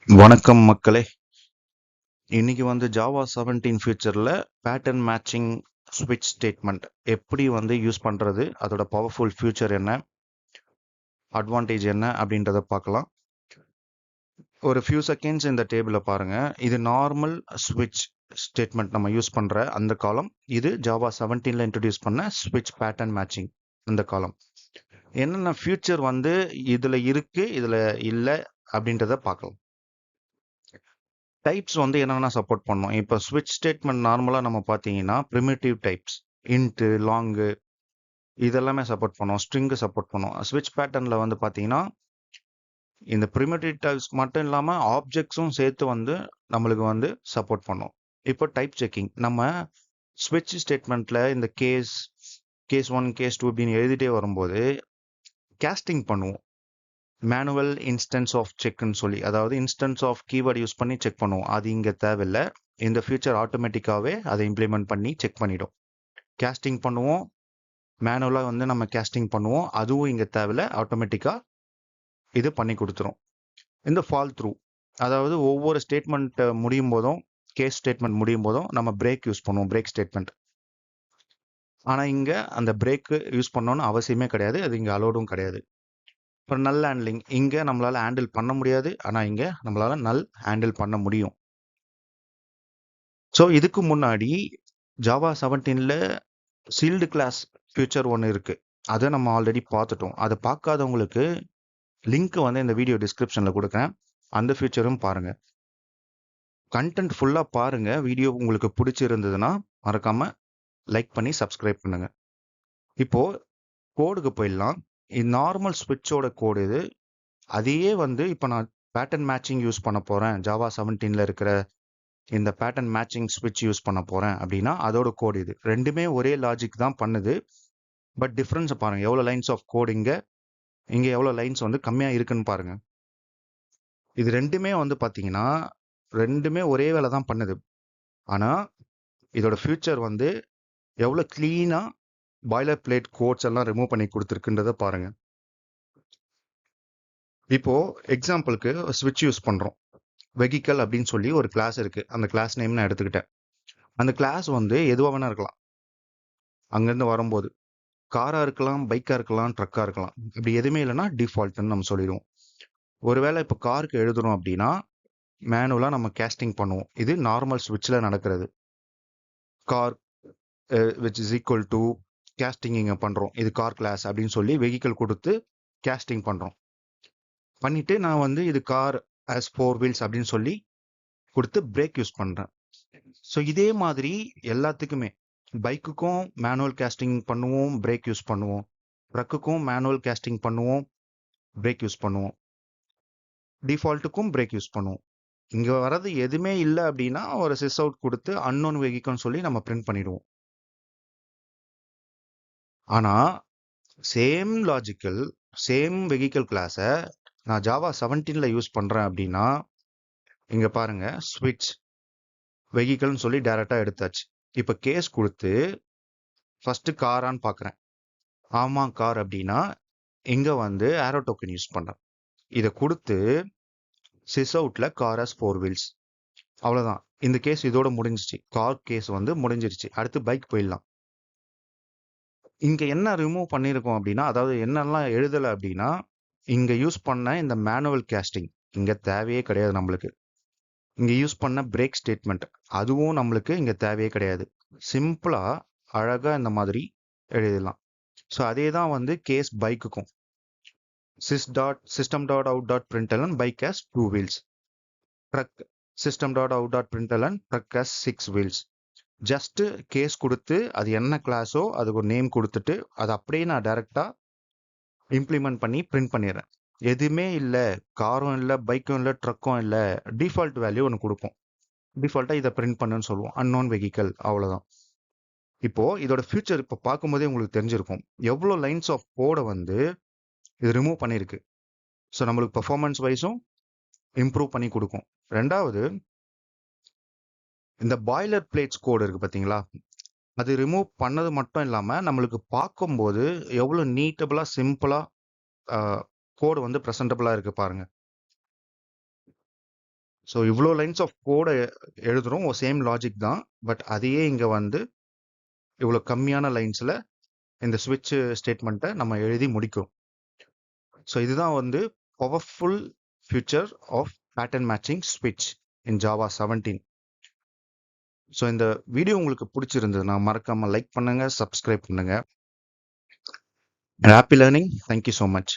வணக்கம் மக்களே. இன்னைக்கு வந்து ஜாவா 17 ஃபியூச்சரில் பேட்டர்ன் மேட்சிங் ஸ்விட்ச் ஸ்டேட்மெண்ட் எப்படி வந்து யூஸ் பண்ணுறது, அதோட பவர்ஃபுல் ஃபியூச்சர் என்ன, அட்வான்டேஜ் என்ன அப்படின்றத பார்க்கலாம். ஒரு ஃபியூ செகண்ட்ஸ் இந்த டேபிளை பாருங்கள். இது நார்மல் ஸ்விட்ச் ஸ்டேட்மெண்ட் நம்ம யூஸ் பண்ணுற அந்த காலம். இது ஜாவா 17ல் இன்ட்ரடியூஸ் பண்ண ஸ்விட்ச் பேட்டர்ன் மேட்சிங் இந்த காலம். என்னென்ன ஃபியூச்சர் வந்து இதில் இருக்குது, இதில் இல்லை அப்படின்றத பார்க்கலாம். டைப்ஸ் வந்து என்னென்ன சப்போர்ட் பண்ணோம். இப்போ ஸ்விட்ச் ஸ்டேட்மெண்ட் நார்மலாக நம்ம பார்த்தீங்கன்னா ப்ரிமிட்டிவ் டைப்ஸ், இன்ட்டு, லாங்கு இதெல்லாமே சப்போர்ட் பண்ணோம். ஸ்ட்ரிங்கு சப்போர்ட் பண்ணோம். ஸ்விட்ச் பேட்டர்னில் வந்து பார்த்தீங்கன்னா இந்த ப்ரிமிட்டிவ் டைப்ஸ் மட்டும் இல்லாமல் ஆப்ஜெக்ட்ஸும் சேர்த்து வந்து நம்மளுக்கு வந்து சப்போர்ட் பண்ணோம். இப்போ டைப் செக்கிங் நம்ம ஸ்விட்ச் ஸ்டேட்மெண்ட்டில் இந்த கேஸ் 1 கேஸ் 2 அப்படின்னு எழுதிட்டே வரும்போது கேஸ்டிங் பண்ணுவோம். மேனுவல் இன்ஸ்டன்ஸ் ஆஃப் செக்னு சொல்லி, அதாவது இன்ஸ்டன்ஸ் ஆஃப் கீவேர்டு யூஸ் பண்ணி செக் பண்ணுவோம். அது இங்கே தேவையில்லை. இந்த ஃபியூச்சர் ஆட்டோமேட்டிக்காகவே அதை இம்ப்ளிமெண்ட் பண்ணி செக் பண்ணிடும். கேஸ்டிங் பண்ணுவோம், மேனுவலாக வந்து நம்ம கேஸ்டிங் பண்ணுவோம். அதுவும் இங்கே தேவையில்லை, ஆட்டோமேட்டிக்காக இது பண்ணி கொடுத்துரும். இந்த ஃபால் த்ரூ, அதாவது ஒவ்வொரு ஸ்டேட்மெண்ட் முடியும் போதும், கேஸ் ஸ்டேட்மெண்ட் முடியும் போதும் நம்ம பிரேக் யூஸ் பண்ணுவோம், பிரேக் ஸ்டேட்மெண்ட். ஆனால் இங்கே அந்த பிரேக்கு யூஸ் பண்ணணும்னு அவசியமே கிடையாது, அது இங்கே அலோடும் கிடையாது. அப்புறம் நல் ஹேண்ட்லிங், இங்கே நம்மளால் ஹேண்டில் பண்ண முடியாது, ஆனால் இங்கே நம்மளால் நல் ஹேண்டில் பண்ண முடியும். ஸோ இதுக்கு முன்னாடி ஜாவா 17ல் சீல்டு கிளாஸ் ஃபியூச்சர் ஒன்று இருக்குது. அதை நம்ம ஆல்ரெடி பார்த்துட்டோம். அதை பார்க்காதவங்களுக்கு லிங்க் வந்து இந்த வீடியோ டிஸ்கிரிப்ஷனில் கொடுக்குறேன். அந்த ஃபியூச்சரும் பாருங்கள். கண்டென்ட் ஃபுல்லாக பாருங்கள். வீடியோ உங்களுக்கு பிடிச்சிருந்ததுன்னா மறக்காமல் லைக் பண்ணி சப்ஸ்கிரைப் பண்ணுங்கள். இப்போது கோடுக்கு போயிடலாம். இது நார்மல் ஸ்விட்சோட கோடு. இது அதையே வந்து இப்போ நான் பேட்டர்ன் மேட்சிங் யூஸ் பண்ண போகிறேன், ஜாவா 17ல் இருக்கிற இந்த பேட்டர்ன் மேட்சிங் ஸ்விட்ச் யூஸ் பண்ண போகிறேன் அப்படின்னா அதோட கோடு இது. ரெண்டுமே ஒரே லாஜிக் தான் பண்ணுது, பட் டிஃப்ரென்ஸை பாருங்கள். எவ்வளோ லைன்ஸ் ஆஃப் கோடு இங்கே எவ்வளோ லைன்ஸ் வந்து கம்மியாக இருக்குன்னு பாருங்கள். இது ரெண்டுமே வந்து பார்த்தீங்கன்னா ரெண்டுமே ஒரே வேலை தான் பண்ணுது. ஆனால் இதோட ஃபியூச்சர் வந்து எவ்வளோ க்ளீனாக பாய்லர் பிளேட் கோட்ஸ் எல்லாம் ரிமூவ் பண்ணி கொடுத்துருக்குன்றதை பாருங்கள். இப்போது எக்ஸாம்பிளுக்கு ஸ்விட்ச் யூஸ் பண்ணுறோம். வெஹிக்கல் அப்படின்னு சொல்லி ஒரு கிளாஸ் இருக்குது. அந்த கிளாஸ் நேம் நான் எடுத்துக்கிட்டேன். அந்த கிளாஸ் வந்து எதுவாக வேணா இருக்கலாம். அங்கேருந்து வரும்போது காராக இருக்கலாம், பைக்காக இருக்கலாம், ட்ரக்காக இருக்கலாம். இப்படி எதுவுமே இல்லைன்னா டிஃபால்ட்டுன்னு நம்ம சொல்லிடுவோம். ஒருவேளை இப்போ காருக்கு எழுதுறோம் அப்படின்னா மேனுவலாக நம்ம கேஸ்டிங் பண்ணுவோம். இது நார்மல் ஸ்விட்சில் நடக்கிறது. Car which is equal to casting இங்கே பண்ணுறோம். இது கார் கிளாஸ் அப்படின்னு சொல்லி வெஹிக்கல் கொடுத்து கேஸ்டிங் பண்ணுறோம். பண்ணிவிட்டு நான் வந்து இது கார் ஆஸ் 4 வீல்ஸ் அப்படின்னு சொல்லி கொடுத்து பிரேக் யூஸ் பண்ணுறேன். ஸோ இதே மாதிரி எல்லாத்துக்குமே பைக்குக்கும் மேனுவல் கேஸ்டிங் பண்ணுவோம், பிரேக் யூஸ் பண்ணுவோம். ட்ரக்குக்கும் மேனுவல் கேஸ்டிங் பண்ணுவோம், பிரேக் யூஸ் பண்ணுவோம். டிஃபால்ட்டுக்கும் பிரேக் யூஸ் பண்ணுவோம். இங்கே வர்றது எதுவுமே இல்லை அப்படின்னா ஒரு சிஸ் அவுட் கொடுத்து அன்னோன் வெஹிக்கல்னு சொல்லி நம்ம பிரிண்ட் பண்ணிடுவோம். ஆனால் சேம் லாஜிக்கல், சேம் வெஹிக்கல் கிளாஸை நான் ஜாவா 17ல் யூஸ் பண்ணுறேன் அப்படின்னா இங்கே பாருங்கள், ஸ்விட்ச் வெஹிக்கல்னு சொல்லி டைரெக்டாக எடுத்தாச்சு. இப்போ கேஸ் கொடுத்து ஃபஸ்ட்டு காரான்னு பார்க்குறேன். ஆமாம் கார் அப்படின்னா இங்கே வந்து ஆரோ டோக்கன் யூஸ் பண்ணுறேன். இதை கொடுத்து சிஸ் அவுட்டில் கார் ஆஸ் 4 வீல்ஸ். அவ்வளோதான். இந்த கேஸ் இதோட முடிஞ்சிச்சு. கார் கேஸ் வந்து முடிஞ்சிருச்சு. அடுத்து பைக் போயிடலாம். இங்கே என்ன ரிமூவ் பண்ணியிருக்கோம் அப்படின்னா, அதாவது என்னெல்லாம் எழுதலை அப்படின்னா, இங்கே யூஸ் பண்ண இந்த மேனுவல் கேஸ்டிங் இங்கே தேவையே கிடையாது நம்மளுக்கு. இங்கே யூஸ் பண்ண பிரேக் ஸ்டேட்மெண்ட் அதுவும் நம்மளுக்கு இங்கே தேவையே கிடையாது. சிம்பிளாக அழகாக இந்த மாதிரி எழுதலாம். ஸோ அதே தான் வந்து case பைக்குக்கும். system.out.println bike has 2 wheels. Truck system.out.println truck has 6 wheels. Just gas கொடுத்து அது என்ன கிளாஸோ அதுக்கு ஒரு நேம் கொடுத்துட்டு அதை அப்படியே நான் டைரெக்டாக இம்ப்ளிமெண்ட் பண்ணி பிரிண்ட் பண்ணிடுறேன். எதுவுமே இல்லை, காரும் இல்லை, பைக்கும் இல்லை, ட்ரக்கும் இல்லை, டிஃபால்ட் வேல்யூ ஒன்று கொடுப்போம். டிஃபால்ட்டாக இதை பிரிண்ட் பண்ணுன்னு சொல்லுவோம், அன்னோன் வெஹிக்கல். அவ்வளோதான். இப்போது இதோட ஃபியூச்சர் இப்போ பார்க்கும்போதே உங்களுக்கு தெரிஞ்சிருக்கும் எவ்வளோ லைன்ஸ் ஆஃப் கோடை வந்து இது ரிமூவ் பண்ணியிருக்கு. ஸோ நம்மளுக்கு பெர்ஃபார்மன்ஸ் வைஸும் இம்ப்ரூவ் பண்ணி கொடுக்கும். ரெண்டாவது, இந்த பாய்லர் பிளேட்ஸ் கோடு இருக்குது பார்த்தீங்களா, அது ரிமூவ் பண்ணது மட்டும் இல்லாமல் நம்மளுக்கு பார்க்கும்போது எவ்வளோ நீட்டபுளாக சிம்பிளாக கோடு வந்து ப்ரெசன்டபுளாக இருக்குது பாருங்கள். ஸோ இவ்வளோ லைன்ஸ் ஆஃப் கோடை எழுதுகிறோம், சேம் லாஜிக் தான். பட் அதையே இங்கே வந்து இவ்வளோ கம்மியான லைன்ஸில் இந்த ஸ்விட்ச் ஸ்டேட்மெண்ட்டை நம்ம எழுதி முடிக்கிறோம். ஸோ இதுதான் வந்து powerful future of pattern matching ஸ்விட்ச் இன் ஜாவா 17. ஸோ இந்த வீடியோ உங்களுக்கு பிடிச்சிருந்ததுன்னா மறக்காமல் லைக் பண்ணுங்கள், சப்ஸ்கிரைப் பண்ணுங்கள். Happy learning. Thank you so much.